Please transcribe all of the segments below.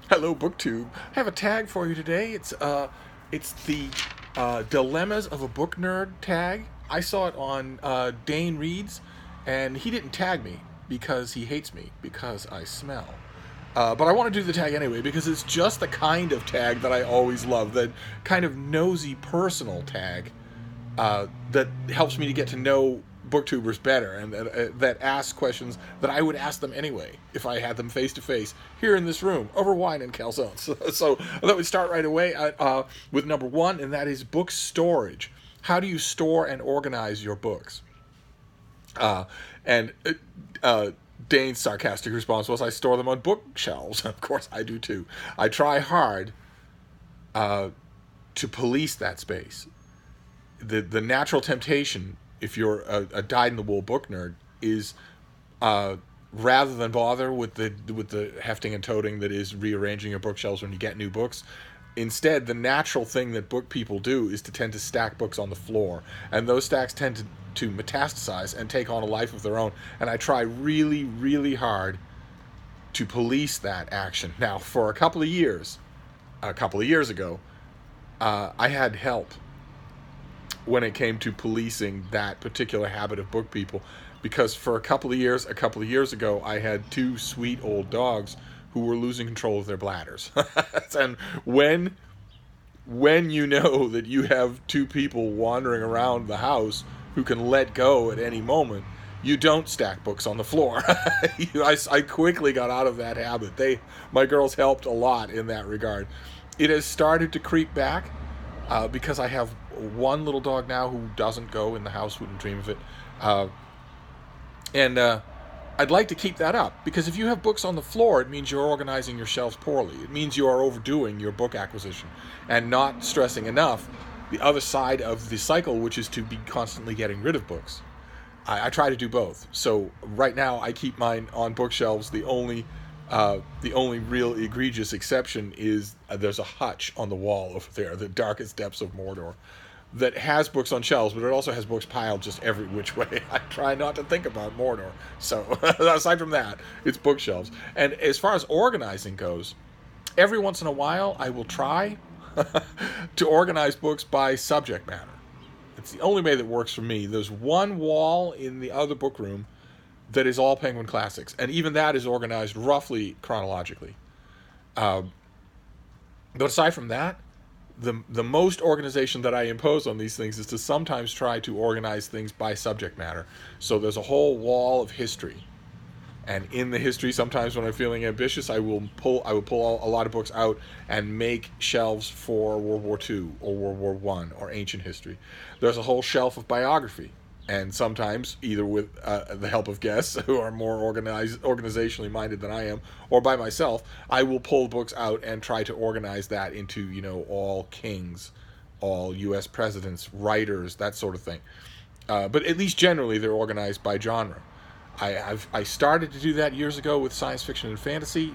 Hello, BookTube. I have a tag for you today. It's the Dilemmas of a Book Nerd tag. I saw it on Dane Reads, and he didn't tag me because he hates me because I smell. But I want to do the tag anyway because it's just the kind of tag that I always love, that kind of nosy personal tag that helps me to get to know booktubers better, and that asks questions that I would ask them anyway if I had them face to face here in this room over wine and calzones. So let me start right away with number one, and that is book storage. How do you store and organize your books? And Dane's sarcastic response was, "I store them on bookshelves." Of course, I do too. I try hard to police that space. The natural temptation, if you're a dyed in the wool book nerd, is rather than bother with the hefting and toting that is rearranging your bookshelves when you get new books. Instead, the natural thing that book people do is to tend to stack books on the floor, and those stacks tend to metastasize and take on a life of their own. And I try really, really hard to police that action. Now, for a couple of years ago, I had help when it came to policing that particular habit of book people, because for a couple of years ago, I had two sweet old dogs who were losing control of their bladders. And when you know that you have two people wandering around the house who can let go at any moment, you don't stack books on the floor. I quickly got out of that habit. My girls helped a lot in that regard. It has started to creep back because I have one little dog now who doesn't go in the house, wouldn't dream of it. And I'd like to keep that up, because if you have books on the floor, it means you're organizing your shelves poorly. It means you are overdoing your book acquisition and not stressing enough the other side of the cycle, which is to be constantly getting rid of books. I try to do both. So right now I keep mine on bookshelves. The only real egregious exception is there's a hutch on the wall over there, the darkest depths of Mordor, that has books on shelves, but it also has books piled just every which way. I try not to think about Mordor. So aside from that, it's bookshelves. And as far as organizing goes, every once in a while I will try to organize books by subject matter. It's the only way that works for me. There's one wall in the other book room that is all Penguin Classics, and even that is organized roughly chronologically. But aside from that, the most organization that I impose on these things is to sometimes try to organize things by subject matter. So there's a whole wall of history, and in the history, sometimes when I'm feeling ambitious, I will pull a lot of books out and make shelves for World War II or World War One or ancient history. There's a whole shelf of biography, and sometimes either with the help of guests who are more organizationally minded than I am, or by myself, I will pull books out and try to organize that into, all kings, all U.S. presidents, writers, that sort of thing. But at least generally, they're organized by genre. I started to do that years ago with science fiction and fantasy.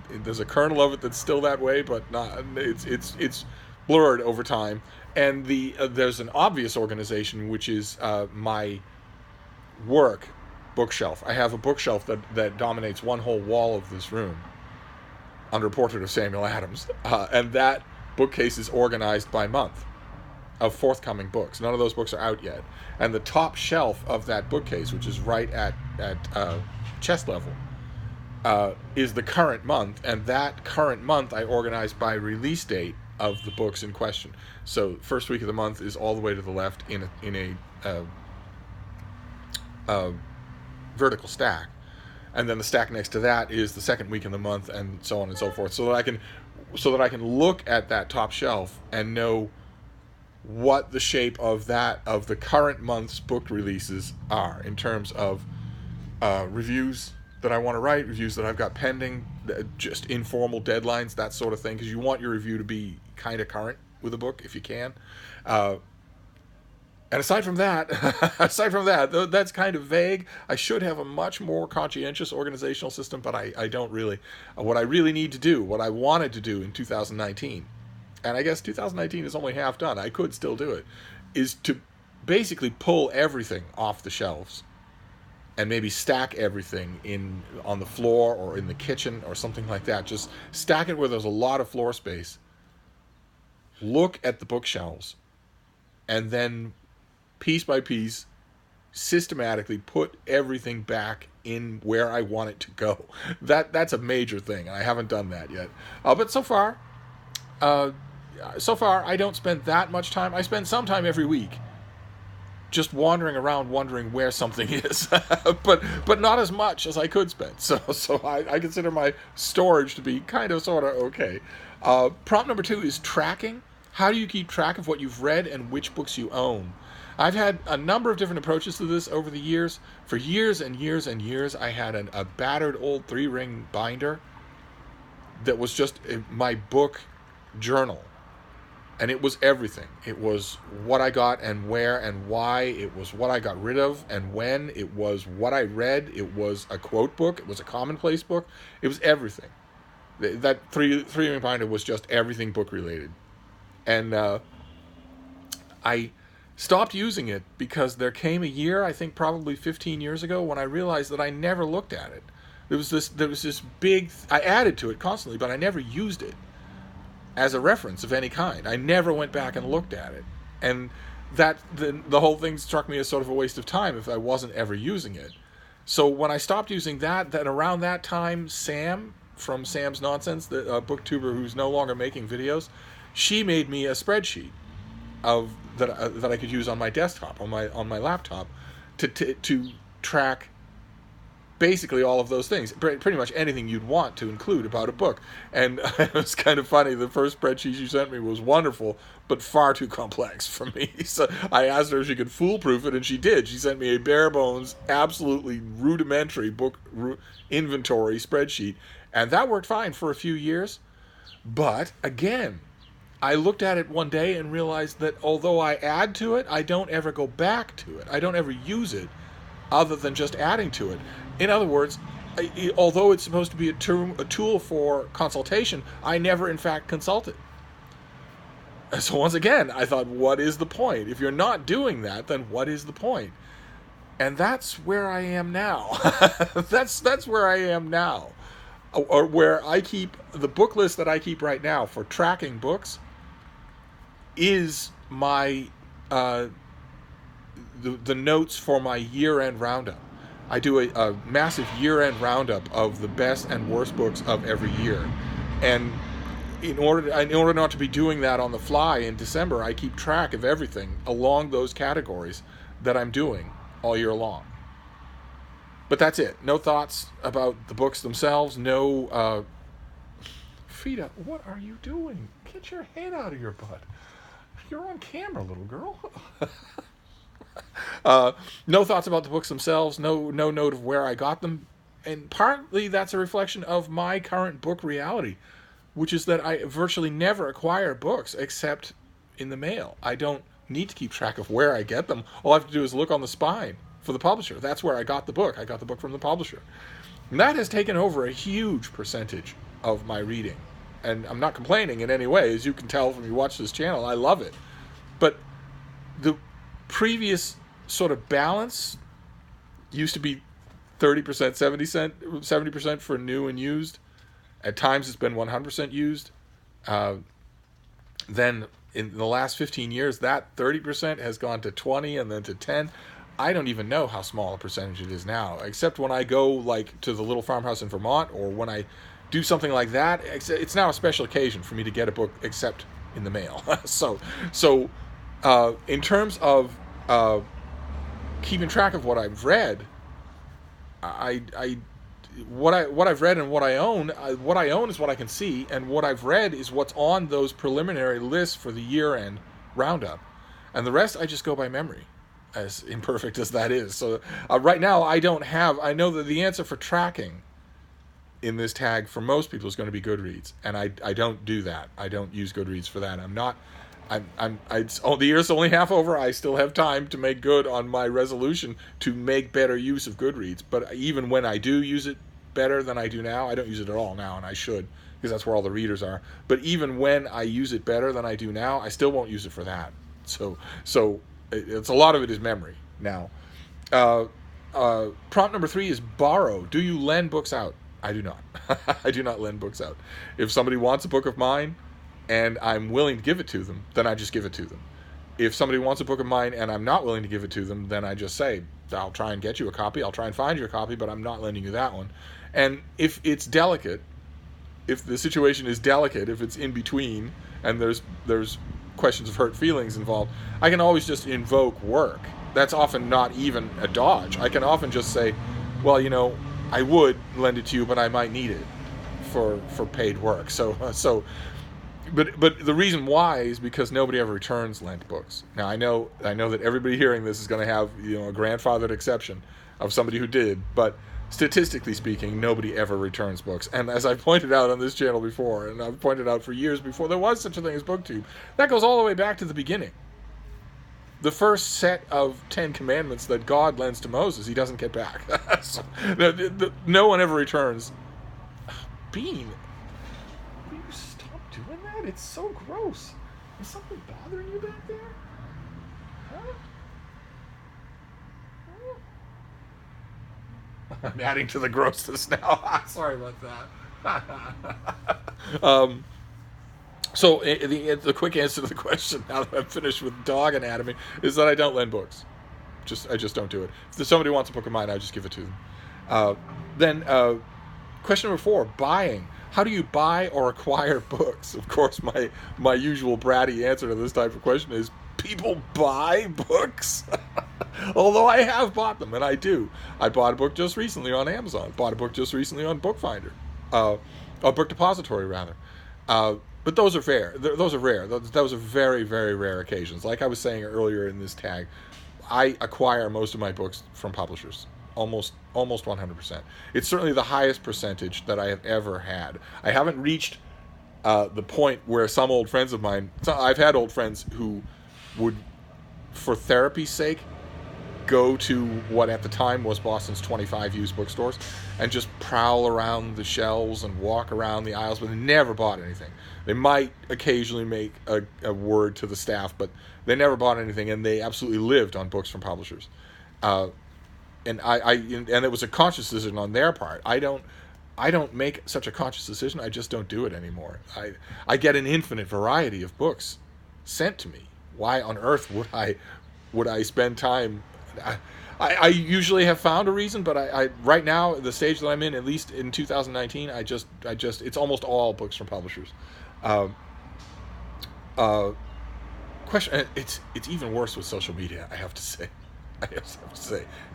There's a kernel of it that's still that way, but not. It's blurred over time. And there's an obvious organization, which is my work bookshelf. I have a bookshelf that dominates one whole wall of this room under a portrait of Samuel Adams, and that bookcase is organized by month of forthcoming books. None of those books are out yet. And the top shelf of that bookcase, which is right at chest level, is the current month. And that current month I organized by release date of the books in question. So first week of the month is all the way to the left in a vertical stack. And then the stack next to that is the second week in the month, and so on and so forth, so that I can look at that top shelf and know what the shape of the current month's book releases are, in terms of reviews that I want to write, reviews that I've got pending, just informal deadlines, that sort of thing, because you want your review to be kind of current with a book if you can. And aside from that, that's kind of vague. I should have a much more conscientious organizational system, but I don't really. What I really need to do, what I wanted to do in 2019, and I guess 2019 is only half done, I could still do it, is to basically pull everything off the shelves and maybe stack everything on the floor or in the kitchen or something like that. Just stack it where there's a lot of floor space. Look at the bookshelves, and then piece by piece, systematically put everything back in where I want it to go. That's a major thing, and I haven't done that yet. But so far, I don't spend that much time. I spend some time every week just wandering around wondering where something is, but not as much as I could spend. So I consider my storage to be kind of sort of okay. Prompt number 2 is tracking. How do you keep track of what you've read and which books you own? I've had a number of different approaches to this over the years. For years and years and years, I had a battered old 3-ring binder that was just my book journal. And it was everything. It was what I got and where and why. It was what I got rid of and when. It was what I read. It was a quote book. It was a commonplace book. It was everything. That three-ring binder was just everything book related. And I stopped using it because there came a year, I think probably 15 years ago, when I realized that I never looked at it. There was this big... I added to it constantly, but I never used it as a reference of any kind. I never went back and looked at it. And the whole thing struck me as sort of a waste of time if I wasn't ever using it. So when I stopped using that, then around that time, Sam from Sam's Nonsense, the booktuber who's no longer making videos, she made me a spreadsheet of that I could use on my desktop, on my laptop, to track basically all of those things, pretty much anything you'd want to include about a book. And it was kind of funny. The first spreadsheet she sent me was wonderful, but far too complex for me. So I asked her if she could foolproof it, and she did. She sent me a bare bones, absolutely rudimentary book inventory spreadsheet, and that worked fine for a few years. But again, I looked at it one day and realized that although I add to it, I don't ever go back to it. I don't ever use it other than just adding to it. In other words, although it's supposed to be a tool for consultation, I never in fact consult it. So once again, I thought, what is the point? If you're not doing that, then what is the point? And that's where I am now. That's where I am now. Or where I keep the book list that I keep right now for tracking books is my the notes for my year-end roundup. I do a massive year-end roundup of the best and worst books of every year, and in order not to be doing that on the fly in December, I keep track of everything along those categories that I'm doing all year long. But that's it. No thoughts about the books themselves. No. Frida, what are you doing? Get your head out of your butt. You're on camera, little girl. No thoughts about the books themselves. No note of where I got them. And partly that's a reflection of my current book reality, which is that I virtually never acquire books except in the mail. I don't need to keep track of where I get them. All I have to do is look on the spine for the publisher. That's where I got the book. I got the book from the publisher. And that has taken over a huge percentage of my reading. And I'm not complaining in any way. As you can tell from you watch this channel, I love it. But the previous sort of balance used to be 30%, 70% for new and used. At times it's been 100% used. Then in the last 15 years, that 30% has gone to 20 and then to 10. I don't even know how small a percentage it is now, except when I go like to the little farmhouse in Vermont, or when I do something like that. It's now a special occasion for me to get a book except in the mail. So in terms of keeping track of what I've read, what I've read and what I own is what I can see, and what I've read is what's on those preliminary lists for the year-end roundup, and the rest I just go by memory, as imperfect as that is. So right now I know that the answer for tracking in this tag for most people is going to be Goodreads, and I don't do that. I don't use Goodreads for that. The year's only half over. I still have time to make good on my resolution to make better use of Goodreads. But even when I do use it better than I do now, I don't use it at all now, and I should, because that's where all the readers are. But even when I use it better than I do now, I still won't use it for that. So it's a lot of it is memory now. Prompt number 3 is borrow. Do you lend books out? I do not. I do not lend books out. If somebody wants a book of mine and I'm willing to give it to them, then I just give it to them. If somebody wants a book of mine and I'm not willing to give it to them, then I just say, I'll try and get you a copy. I'll try and find you a copy, but I'm not lending you that one. And if it's delicate, if the situation is delicate, if it's in between and there's questions of hurt feelings involved, I can always just invoke work. That's often not even a dodge. I can often just say, well, I would lend it to you, but I might need it for paid work. But the reason why is because nobody ever returns lent books. Now I know that everybody hearing this is going to have a grandfathered exception of somebody who did, but statistically speaking, nobody ever returns books. And as I've pointed out on this channel before, and I've pointed out for years before there was such a thing as BookTube, that goes all the way back to the beginning. The first set of 10 commandments that God lends to Moses, he doesn't get back. So, no one ever returns. Bean, will you stop doing that? It's so gross. Is something bothering you back there? Huh? I'm adding to the grossness now. Sorry about that. So the quick answer to the question, now that I'm finished with dog anatomy, is that I don't lend books. I just don't do it. If somebody wants a book of mine, I just give it to them. Then question number 4, buying. How do you buy or acquire books? Of course, my usual bratty answer to this type of question is people buy books. Although I have bought them, and I do. I bought a book just recently on Amazon. Bought a book just recently on Bookfinder. A Book Depository, rather. But those are rare. Those are rare. Those are very, very rare occasions. Like I was saying earlier in this tag, I acquire most of my books from publishers. Almost 100%. It's certainly the highest percentage that I have ever had. I haven't reached the point where some old friends of mine... I've had old friends who would, for therapy's sake, go to what at the time was Boston's 25 used bookstores and just prowl around the shelves and walk around the aisles, but they never bought anything. They might occasionally make a word to the staff, but they never bought anything, and they absolutely lived on books from publishers. And it was a conscious decision on their part. I don't make such a conscious decision. I just don't do it anymore. I get an infinite variety of books sent to me. Why on earth would I spend time? I usually have found a reason, but I right now, the stage that I'm in, at least in 2019, I just it's almost all books from publishers. Question. It's even worse with social media. I have to say,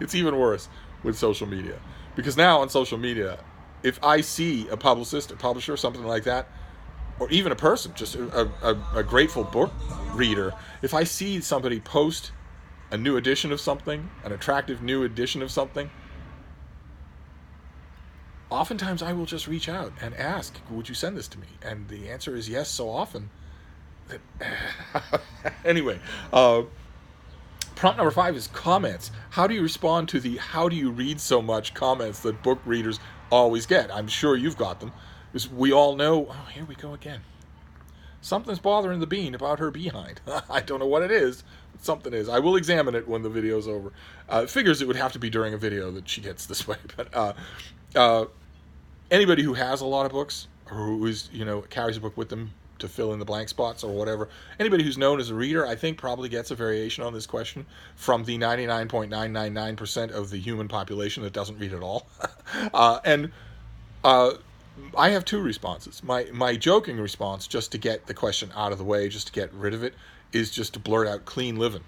it's even worse with social media, because now on social media, if I see a publicist, a publisher, something like that, or even a person, just a grateful book reader, if I see somebody post a new edition of something, an attractive new edition of something, oftentimes I will just reach out and ask, would you send this to me? And the answer is yes so often. Anyway, prompt number 5 is comments. How do you respond to the "how do you read so much" comments that book readers always get? I'm sure you've got them, because we all know, oh, here we go again. Something's bothering the bean about her behind. I don't know what it is, but something is. I will examine it when the video's over. Figures it would have to be during a video that she gets this way. But anybody who has a lot of books, or who is, carries a book with them to fill in the blank spots or whatever, anybody who's known as a reader, I think probably gets a variation on this question from the 99.999% of the human population that doesn't read at all. I have 2 responses. My joking response, just to get the question out of the way, just to get rid of it, is just to blurt out clean living.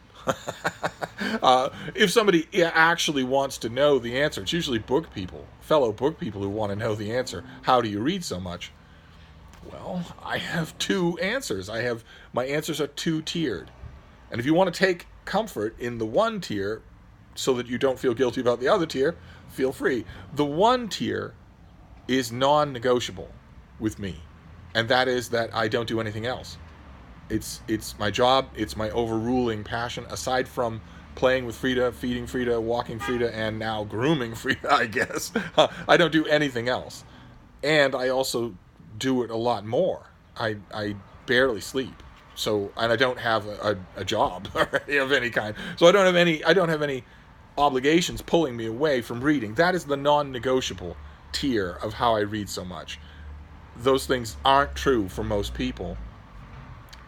If somebody actually wants to know the answer, it's usually fellow book people who want to know the answer. How do you read so much? Well, I have 2 answers. My answers are 2-tiered. And if you want to take comfort in the 1 tier so that you don't feel guilty about the other tier, feel free. The 1 tier is non-negotiable with me, and that is that I don't do anything else. It's my job, it's my overruling passion, aside from playing with Frida, feeding Frida, walking Frida, and now grooming Frida, I guess. I don't do anything else. And I also do it a lot more. I barely sleep. So, and I don't have a job of any kind. So I don't have any obligations pulling me away from reading. That is the non-negotiable tier of how I read so much. Those things aren't true for most people.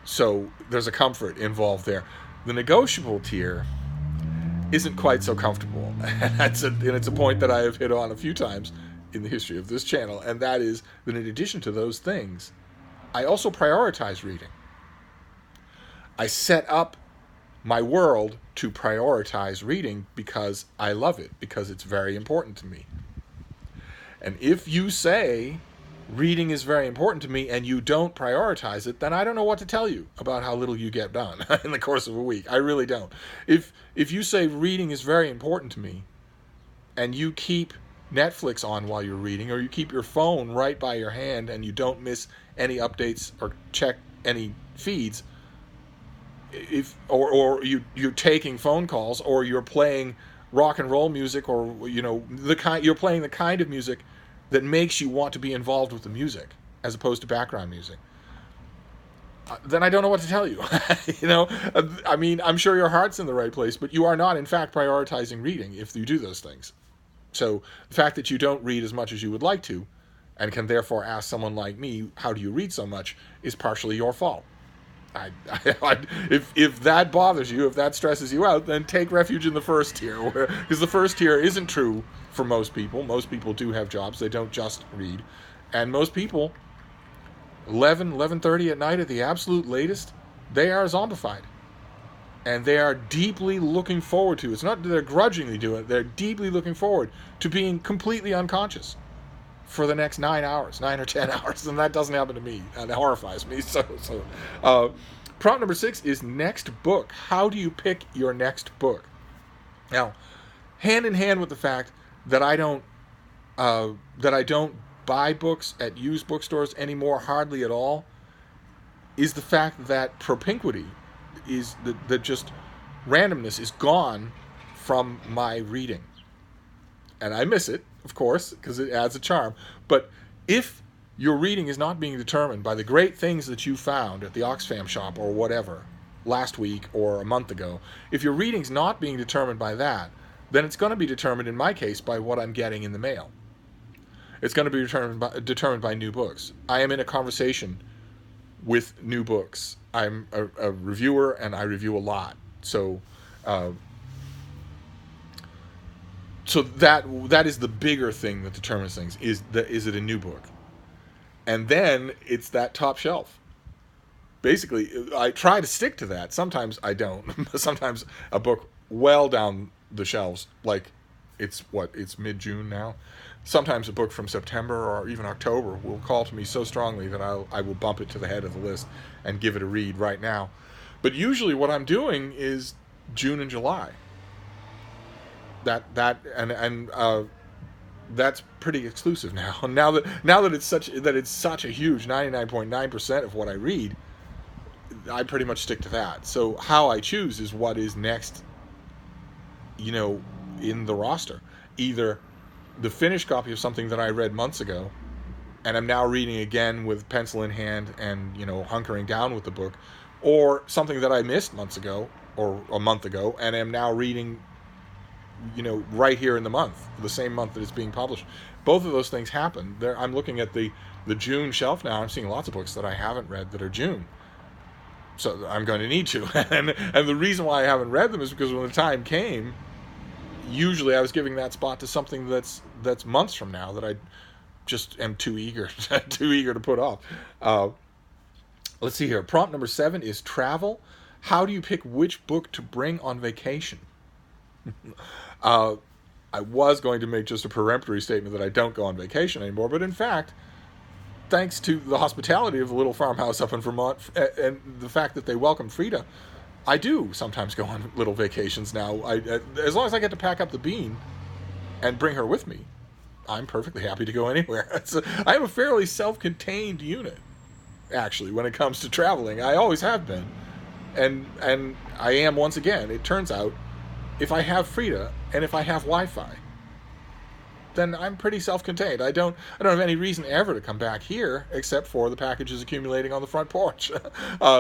So there's a comfort involved there. The negotiable tier isn't quite so comfortable. And it's a point that I have hit on a few times in the history of this channel, and that is that in addition to those things, I also prioritize reading. I set up my world to prioritize reading because I love it, because it's very important to me. And if you say reading is very important to me and you don't prioritize it, then I don't know what to tell you about how little you get done in the course of a week. I really don't. If you say reading is very important to me and you keep Netflix on while you're reading, or you keep your phone right by your hand and you don't miss any updates or check any feeds, or you're taking phone calls, or you're playing rock and roll music, or you're playing the kind of music that makes you want to be involved with the music as opposed to background music, then I don't know what to tell you. I mean, I'm sure your heart's in the right place, but you are not in fact prioritizing reading if you do those things. So the fact that you don't read as much as you would like to, and can therefore ask someone like me, how do you read so much, is partially your fault. If that bothers you, if that stresses you out, then take refuge in the first tier, because the first tier isn't true for most people. Most people do have jobs. They don't just read. And most people, 11:30 at night at the absolute latest, they are zombified. And they are deeply looking forward to, it's not that they're grudgingly doing it, they're deeply looking forward to being completely unconscious for the next 9 hours, 9 or 10 hours, and that doesn't happen to me, and it horrifies me. Prompt number 6 is next book. How do you pick your next book? Now, hand in hand with the fact that I don't buy books at used bookstores anymore, hardly at all, is the fact that propinquity is that just randomness is gone from my reading. And I miss it, of course, because it adds a charm. But if your reading is not being determined by the great things that you found at the Oxfam shop or whatever last week or a month ago, if your reading's not being determined by that, then it's going to be determined, in my case, by what I'm getting in the mail. It's going to be determined by new books. I am in a conversation with new books. I'm a reviewer, and I review a lot. So that is the bigger thing that determines things. Is it a new book? And then it's that top shelf. Basically, I try to stick to that. Sometimes I don't. Sometimes a book well down the shelves, like it's mid-June now. Sometimes a book from September or even October will call to me so strongly that I will bump it to the head of the list and give it a read right now. But usually what I'm doing is June and July. That's pretty exclusive now. Now that it's such a huge 99.9% of what I read, I pretty much stick to that. So how I choose is what is next, in the roster. Either the finished copy of something that I read months ago, and I'm now reading again with pencil in hand and, hunkering down with the book, or something that I missed months ago or a month ago and am now reading, right here in the same month that it's being published. Both of those things happen. I'm looking at the June shelf now. I'm seeing lots of books that I haven't read that are June. So I'm going to need to. and the reason why I haven't read them is because when the time came, usually I was giving that spot to something that's months from now that I just am too eager to put off. Let's see here. Prompt number 7 is travel. How do you pick which book to bring on vacation? I was going to make just a peremptory statement that I don't go on vacation anymore, but in fact, thanks to the hospitality of the little farmhouse up in Vermont and the fact that they welcome Frida, I do sometimes go on little vacations now. As long as I get to pack up the bean and bring her with me, I'm perfectly happy to go anywhere. I am a fairly self-contained unit, actually, when it comes to traveling. I always have been. And I am once again. It turns out, if I have Frida and if I have Wi-Fi, then I'm pretty self-contained. I don't have any reason ever to come back here except for the packages accumulating on the front porch.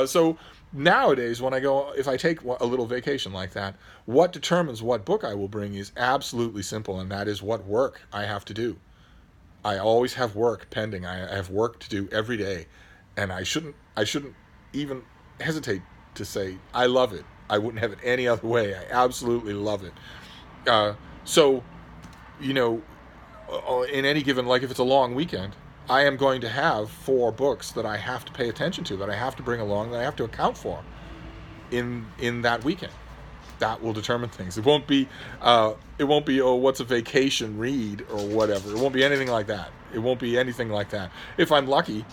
So nowadays, when I go, if I take a little vacation like that, what determines what book I will bring is absolutely simple, and that is what work I have to do. I always have work pending. I have work to do every day, and I shouldn't even hesitate to say I love it. I wouldn't have it any other way. I absolutely love it. So, in any given, like if it's a long weekend, I am going to have 4 books that I have to pay attention to, that I have to bring along, that I have to account for in that weekend. That will determine things. It won't be what's a vacation read or whatever. It won't be anything like that. It won't be anything like that. If I'm lucky,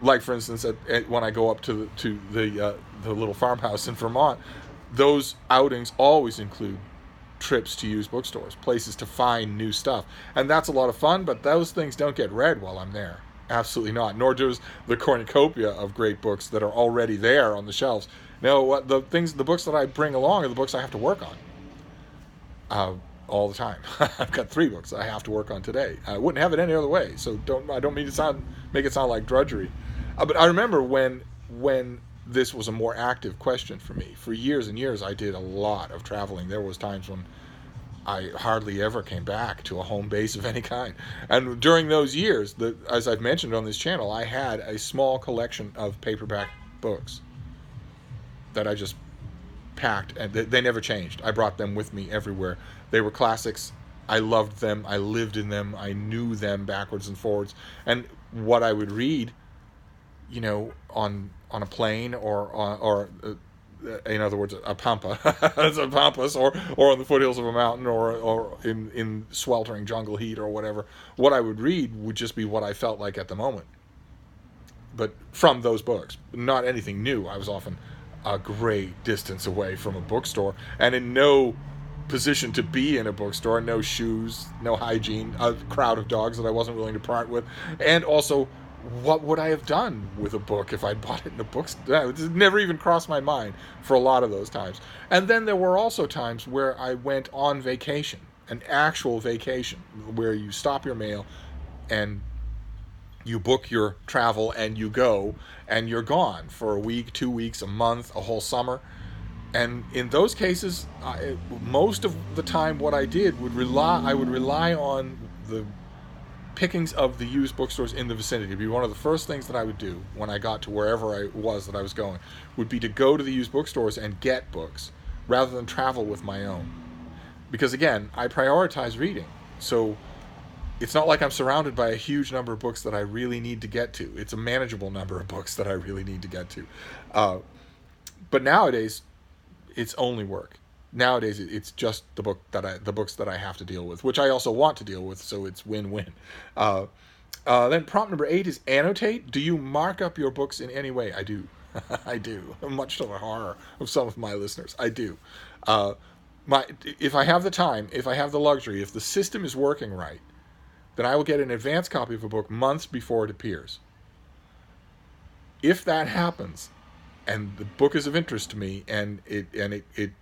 like for instance, when I go up to the little farmhouse in Vermont, those outings always include trips to used bookstores, places to find new stuff, and that's a lot of fun. But those things don't get read while I'm there. Absolutely not. Nor does the cornucopia of great books that are already there on the shelves. No, the books that I bring along are the books I have to work on. All the time. I've got 3 books I have to work on today. I wouldn't have it any other way. So I don't mean to make it sound like drudgery. But I remember when this was a more active question for me. For years and years, I did a lot of traveling. There was times when I hardly ever came back to a home base of any kind. And during those years, as I've mentioned on this channel, I had a small collection of paperback books that I just packed, and they never changed. I brought them with me everywhere. They were classics. I loved them. I lived in them. I knew them backwards and forwards. And what I would read, on a plane or in other words, a pampa, it's a pampas, or on the foothills of a mountain, or in sweltering jungle heat or whatever. What I would read would just be what I felt like at the moment. But from those books, not anything new. I was often a great distance away from a bookstore and in no position to be in a bookstore, no shoes, no hygiene, a crowd of dogs that I wasn't willing to part with, and also, what would I have done with a book if I'd bought it in a bookstore? It never even crossed my mind for a lot of those times. And then there were also times where I went on vacation, an actual vacation, where you stop your mail and you book your travel and you go and you're gone for a week, 2 weeks, a month, a whole summer. And in those cases, most of the time what I did I would rely on the pickings of the used bookstores in the vicinity. It'd be one of the first things that I would do when I got to wherever I was going, would be to go to the used bookstores and get books rather than travel with my own. Because again, I prioritize reading. So it's not like I'm surrounded by a huge number of books that I really need to get to. It's a manageable number of books that I really need to get to. But nowadays, it's only work. Nowadays, it's just the books that I have to deal with, which I also want to deal with, so it's win-win. Then prompt number 8 is annotate. Do you mark up your books in any way? I do. I do. Much to the horror of some of my listeners. I do. If I have the time, if I have the luxury, if the system is working right, then I will get an advance copy of a book months before it appears. If that happens, and the book is of interest to me, and it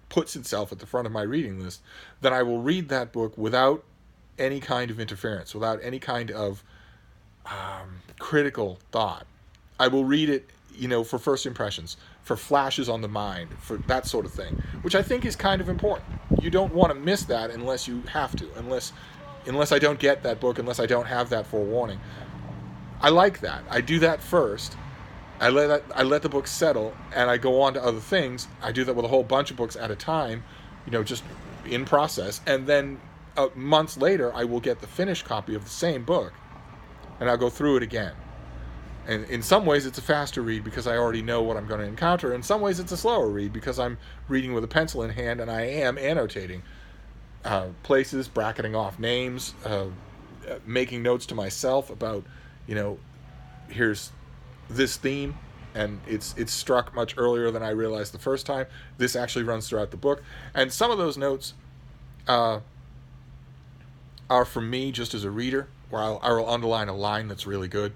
puts itself at the front of my reading list, then I will read that book without any kind of interference, without any kind of critical thought. I will read it, for first impressions, for flashes on the mind, for that sort of thing, which I think is kind of important. You don't want to miss that unless you have to, unless I don't get that book, unless I don't have that forewarning. I like that. I do that first. I let the book settle, and I go on to other things. I do that with a whole bunch of books at a time, just in process. And then months later, I will get the finished copy of the same book, and I'll go through it again. And in some ways, it's a faster read because I already know what I'm going to encounter. In some ways, it's a slower read because I'm reading with a pencil in hand, and I am annotating places, bracketing off names, making notes to myself about, here's this theme, and it's struck much earlier than I realized the first time. This actually runs throughout the book, and some of those notes are for me just as a reader, where I will underline a line that's really good,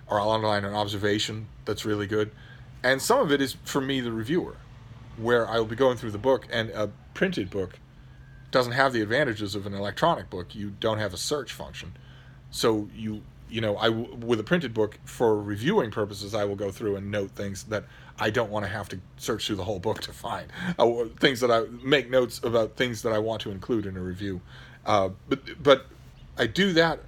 or I'll underline an observation that's really good, and some of it is for me, the reviewer, where I will be going through the book, and a printed book doesn't have the advantages of an electronic book. You don't have a search function. So with a printed book, for reviewing purposes, I will go through and note things that I don't want to have to search through the whole book to find. Things that I make notes about, things that I want to include in a review. But I do that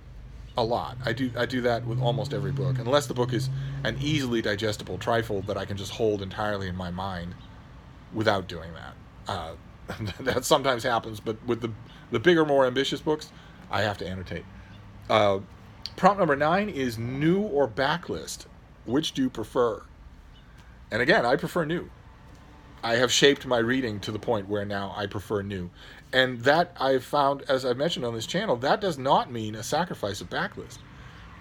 a lot. I do that with almost every book, unless the book is an easily digestible trifle that I can just hold entirely in my mind without doing that. That sometimes happens, but with the bigger, more ambitious books, I have to annotate. Prompt number 9 is new or backlist. Which do you prefer? And again, I prefer new. I have shaped my reading to the point where now I prefer new. And that I've found, as I've mentioned on this channel, that does not mean a sacrifice of backlist.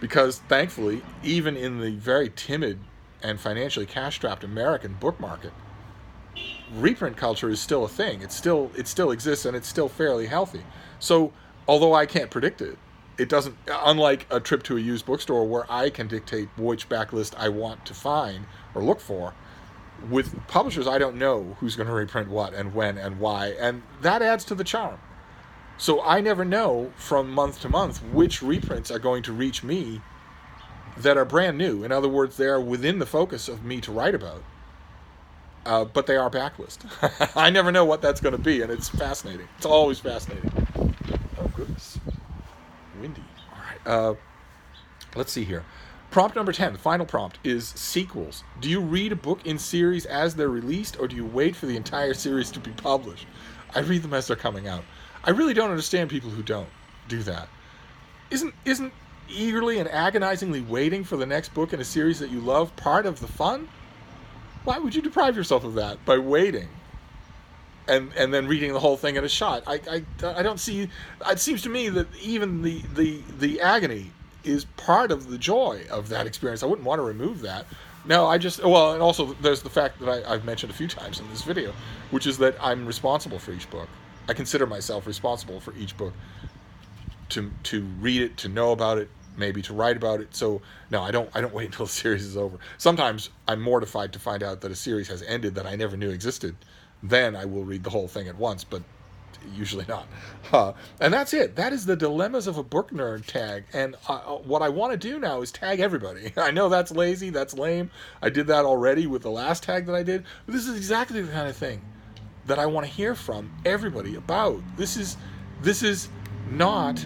Because thankfully, even in the very timid and financially cash-strapped American book market, reprint culture is still a thing. It still exists, and it's still fairly healthy. So although I can't predict it, it doesn't, unlike a trip to a used bookstore where I can dictate which backlist I want to find or look for, with publishers, I don't know who's going to reprint what and when and why, and that adds to the charm. So I never know from month to month which reprints are going to reach me that are brand new. In other words, they are within the focus of me to write about, but they are backlist. I never know what that's going to be, and it's fascinating. It's always fascinating. Oh, goodness. Windy. All right. Let's see here. Prompt number 10, the final prompt, is sequels. Do you read a book in series as they're released, or do you wait for the entire series to be published? I read them as they're coming out. I really don't understand people who don't do that. Isn't eagerly and agonizingly waiting for the next book in a series that you love part of the fun? Why would you deprive yourself of that by waiting and then reading the whole thing in a shot? I don't see. It seems to me that even the agony is part of the joy of that experience. I wouldn't want to remove that. No, and also there's the fact that I've mentioned a few times in this video, which is that I'm responsible for each book. I consider myself responsible for each book, to read it, to know about it, maybe to write about it. So no, I don't wait until the series is over. Sometimes I'm mortified to find out that a series has ended that I never knew existed. Then I will read the whole thing at once, but usually not. And that's it. That is the dilemmas of a book nerd tag. And what I want to do now is tag everybody. I know that's lazy, that's lame. I did that already with the last tag that I did. But this is exactly the kind of thing that I want to hear from everybody about. This is not,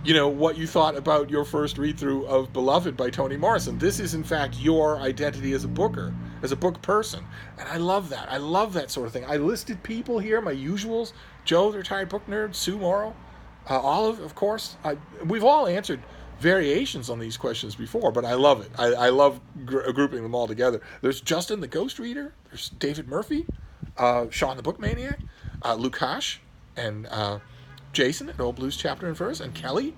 what you thought about your first read-through of Beloved by Toni Morrison. This is, in fact, your identity as a booker, as a book person. And I love that. I love that sort of thing. I listed people here, my usuals: Joe, the retired book nerd; Sue Morrow; Olive, of course. We've all answered variations on these questions before, but I love it. I love grouping them all together. There's Justin, the Ghost Reader. There's David Murphy, Sean, the Book Maniac, Lukash, and Jason at Old Blues Chapter and Verse, and Kelly.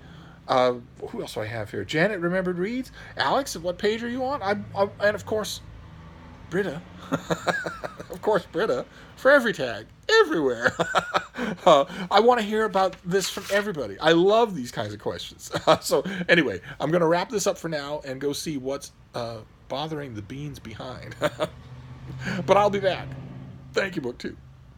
Who else do I have here? Janet Remembered Reads. Alex, what page are you on? And of course, Britta. Of course, Britta. For every tag. Everywhere. I want to hear about this from everybody. I love these kinds of questions. So anyway, I'm going to wrap this up for now and go see what's bothering the beans behind. But I'll be back. Thank you, BookTube.